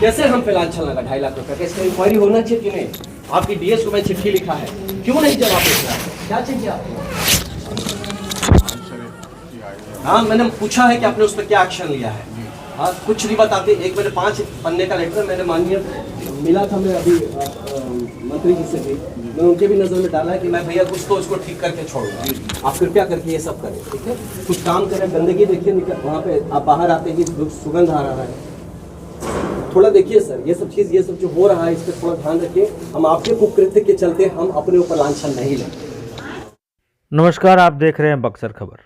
कैसे हम पे लांछन लगा 2.5 लाख रुपए का? इसका इंक्वायरी होना चाहिए कि नहीं? आपकी डीएस को मैं चिट्ठी लिखा है, क्यों नहीं जवाब देते? क्या चाहिए आपको? हाँ, मैंने पूछा है कि आपने उस पर क्या एक्शन लिया है। हाँ, कुछ नहीं बताते। एक मैंने 5 पन्ने का लेटर मैंने माननीय मिला था, मैं अभी मंत्री जी से भी मैंने उनके भी नजर में डाला है कि मैं भैया कुछ तो इसको ठीक करके छोड़ूंगा, आप कृपया करके ये सब करें, ठीक है? कुछ काम करें, गंदगी देखिए वहाँ पे आप बाहर आते ही सुगंध आ रहा है, थोड़ा देखिए सर, ये सब चीज़, ये सब जो हो रहा है इस पर थोड़ा ध्यान रखिए। हम आपके कुकृत्य के चलते हम अपने ऊपर लांछन नहीं लेंगे। नमस्कार, आप देख रहे हैं बक्सर खबर।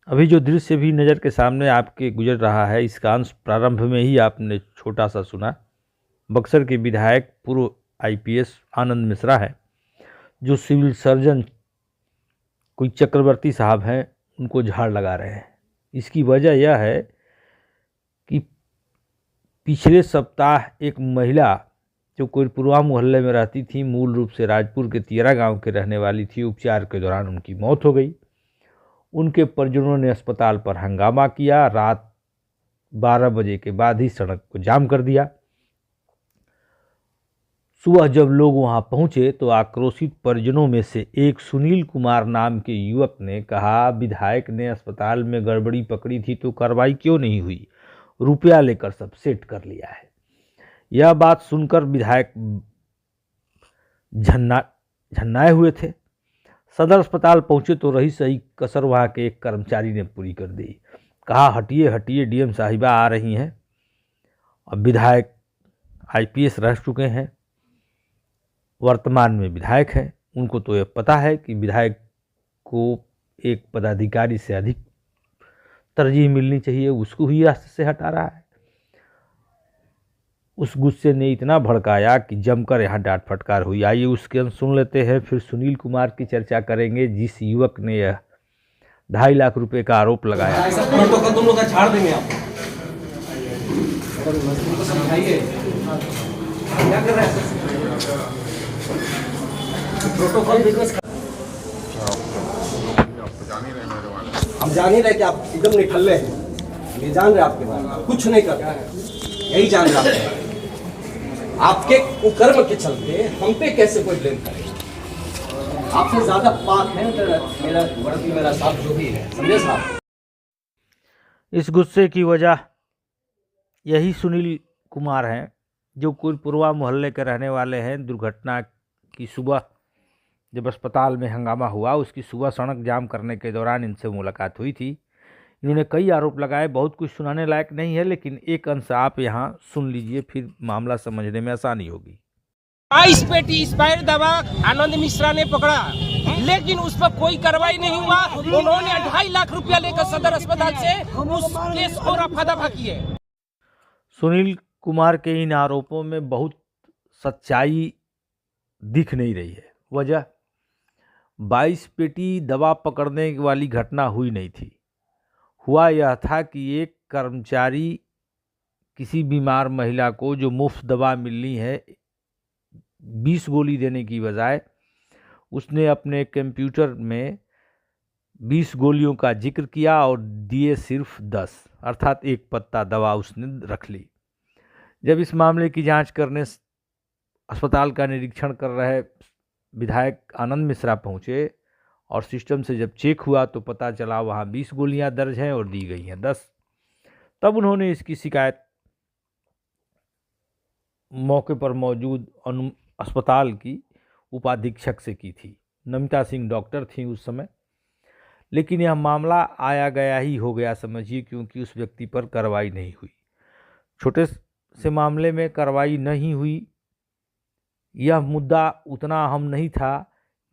अभी जो दृश्य भी नज़र के सामने आपके गुजर रहा है, इसका अंश प्रारंभ में ही आपने छोटा सा सुना। बक्सर के विधायक पूर्व आईपीएस आनंद मिश्रा है, जो सिविल सर्जन कोई चक्रवर्ती साहब हैं, उनको झाड़ लगा रहे हैं। इसकी वजह यह है कि पिछले सप्ताह एक महिला जो कोईरपुरवा मोहल्ले में रहती थी, मूल रूप से राजपुर के तियरा गांव के रहने वाली थी, उपचार के दौरान उनकी मौत हो गई। उनके परिजनों ने अस्पताल पर हंगामा किया, रात 12 बजे के बाद ही सड़क को जाम कर दिया। सुबह जब लोग वहां पहुंचे तो आक्रोशित परिजनों में से एक सुनील कुमार नाम के युवक ने कहा, विधायक ने अस्पताल में गड़बड़ी पकड़ी थी तो कार्रवाई क्यों नहीं हुई? रुपया लेकर सब सेट कर लिया है। यह बात सुनकर विधायक झन्नाए हुए थे। सदर अस्पताल पहुंचे तो रही सही कसर वहां के एक कर्मचारी ने पूरी कर दी। कहा, हटिए हटिए, डीएम साहिबा आ रही हैं। अब विधायक आईपीएस रह चुके हैं, वर्तमान में विधायक हैं, उनको तो यह पता है कि विधायक को एक पदाधिकारी से अधिक तरजीह मिलनी चाहिए, उसको ही रास्ते से हटा रहा है। उस गुस्से ने इतना भड़काया कि जमकर यहाँ डांट फटकार हुई। आइए उसके अंश सुन लेते हैं, फिर सुनील कुमार की चर्चा करेंगे, जिस युवक ने यह 2.5 लाख रुपए का आरोप लगाया। तुम लोग झाड़ देंगे आप, समझाइए क्या कर रहे हैं? प्रोटोकॉल बिजनेस हम जान ही रहे कि आप एकदम निठल्ले हैं, ये जान रहे आपके बारे में, कुछ नहीं कर रहे हैं, यही जान रहे हैं। आपके कुकर्म के चलते हम पे कैसे कोई ब्लेम करेगा? आपसे ज्यादा पाक है मेरा वर्दी, मेरा साथ जो भी है, समझे साहब? इस गुस्से की वजह यही सुनील कुमार हैं, जो कोईरपुरवा मोहल्ले के रहने वाले हैं। दुर्घटना की सुबह जब अस्पताल में हंगामा हुआ, उसकी सुबह सड़क जाम करने के दौरान इनसे मुलाकात हुई थी। इन्होंने कई आरोप लगाए, बहुत कुछ सुनाने लायक नहीं है, लेकिन एक अंश आप यहाँ सुन लीजिए, फिर मामला समझने में आसानी होगी। 22 पेटी एक्सपायर दवा आनंद मिश्रा ने पकड़ा, लेकिन उस पर कोई कार्रवाई नहीं हुआ। उन्होंने 2.5 लाख रुपया लेकर सदर अस्पताल से उस केस को रफा-दफा किए। सुनील कुमार के इन आरोपों में बहुत सच्चाई दिख नहीं रही है। वजह 22 पेटी दवा पकड़ने वाली घटना हुई नहीं थी। हुआ यह था कि एक कर्मचारी किसी बीमार महिला को जो मुफ्त दवा मिलनी है 20 गोली देने की बजाय उसने अपने कंप्यूटर में 20 गोलियों का जिक्र किया और दिए सिर्फ 10, अर्थात एक पत्ता दवा उसने रख ली। जब इस मामले की जांच करने अस्पताल का निरीक्षण कर रहे विधायक आनंद मिश्रा पहुंचे और सिस्टम से जब चेक हुआ तो पता चला वहाँ 20 गोलियां दर्ज हैं और दी गई हैं 10। तब उन्होंने इसकी शिकायत मौके पर मौजूद अस्पताल की उपाधीक्षक से की थी। नमिता सिंह डॉक्टर थी उस समय, लेकिन यह मामला आया गया ही हो गया समझिए, क्योंकि उस व्यक्ति पर कार्रवाई नहीं हुई। छोटे से मामले में कार्रवाई नहीं हुई, यह मुद्दा उतना अहम नहीं था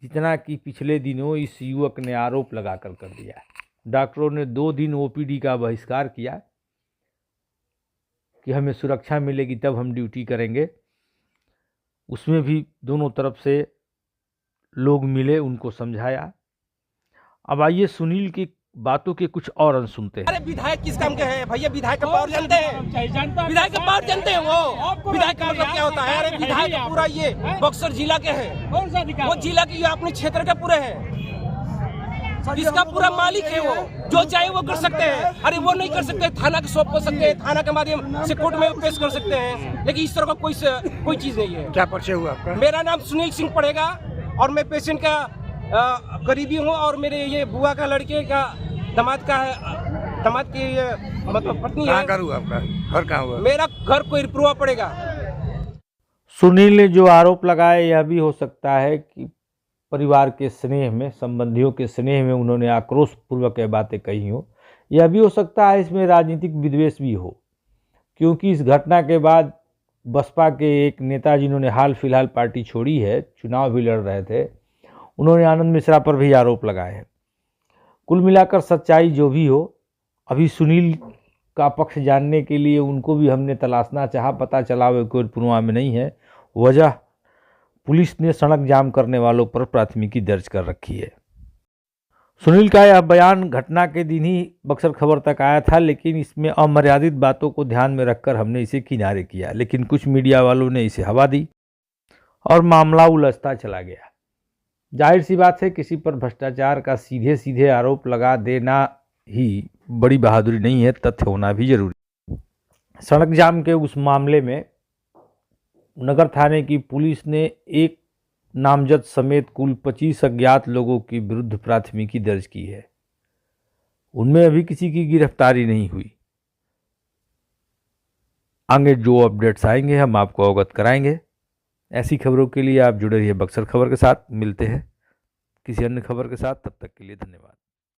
जितना कि पिछले दिनों इस युवक ने आरोप लगाकर कर दिया। डॉक्टरों ने 2 दिन ओपीडी का बहिष्कार किया कि हमें सुरक्षा मिलेगी तब हम ड्यूटी करेंगे। उसमें भी दोनों तरफ से लोग मिले, उनको समझाया। अब आइए सुनील की बातों के कुछ और अंश सुनते हैं। अरे विधायक किस काम के हैं भैया? विधायक का पावर जानते हैं? विधायक का पावर जानते हैं? वो विधायक का मतलब क्या होता है? अरे विधायक पूरा ये बक्सर जिला के हैं। वो जिला के अपने क्षेत्र के पूरे हैं। इसका पूरा मालिक है वो, जो चाहे वो कर सकते हैं। अरे वो नहीं कर सकते, थाना के सौंप कर सकते हैं, थाना के माध्यम से कोर्ट में पेश कर सकते हैं, लेकिन इस तरह का कोई चीज नहीं है। क्या परिचय हुआ आपका? मेरा नाम सुनील सिंह पड़ेगा और मैं पेशेंट का करीबी हूँ, और मेरे ये बुआ का लड़के का दामाद की मतलब पत्नी कहाँ है। घर हुआ आपका? घर कहाँ हुआ? मेरा घर कोइरपुरवा पड़ेगा। सुनील ने जो आरोप लगाए, यह भी हो सकता है कि परिवार के स्नेह में, संबंधियों के स्नेह में उन्होंने आक्रोशपूर्वक यह बातें कही हो। यह भी हो सकता है इसमें राजनीतिक विद्वेष भी हो, क्योंकि इस घटना के बाद बसपा के एक नेता जिन्होंने हाल फिलहाल पार्टी छोड़ी है, चुनाव भी लड़ रहे थे, उन्होंने आनंद मिश्रा पर भी आरोप लगाए हैं। कुल मिलाकर सच्चाई जो भी हो, अभी सुनील का पक्ष जानने के लिए उनको भी हमने तलाशना चाहा, पता चला वे कोइरपुरवा में नहीं है। वजह, पुलिस ने सड़क जाम करने वालों पर प्राथमिकी दर्ज कर रखी है। सुनील का यह बयान घटना के दिन ही बक्सर खबर तक आया था, लेकिन इसमें अमर्यादित बातों को ध्यान में रखकर हमने इसे किनारे किया, लेकिन कुछ मीडिया वालों ने इसे हवा दी और मामला उलझता चला गया। जाहिर सी बात है, किसी पर भ्रष्टाचार का सीधे सीधे आरोप लगा देना ही बड़ी बहादुरी नहीं है, तथ्य होना भी जरूरी। सड़क जाम के उस मामले में नगर थाने की पुलिस ने एक नामजद समेत कुल 25 अज्ञात लोगों के विरुद्ध प्राथमिकी दर्ज की है। उनमें अभी किसी की गिरफ्तारी नहीं हुई। आगे जो अपडेट्स आएंगे हम आपको अवगत कराएंगे। ऐसी खबरों के लिए आप जुड़े रहिए बक्सर खबर के साथ। मिलते हैं किसी अन्य खबर के साथ, तब तक के लिए धन्यवाद।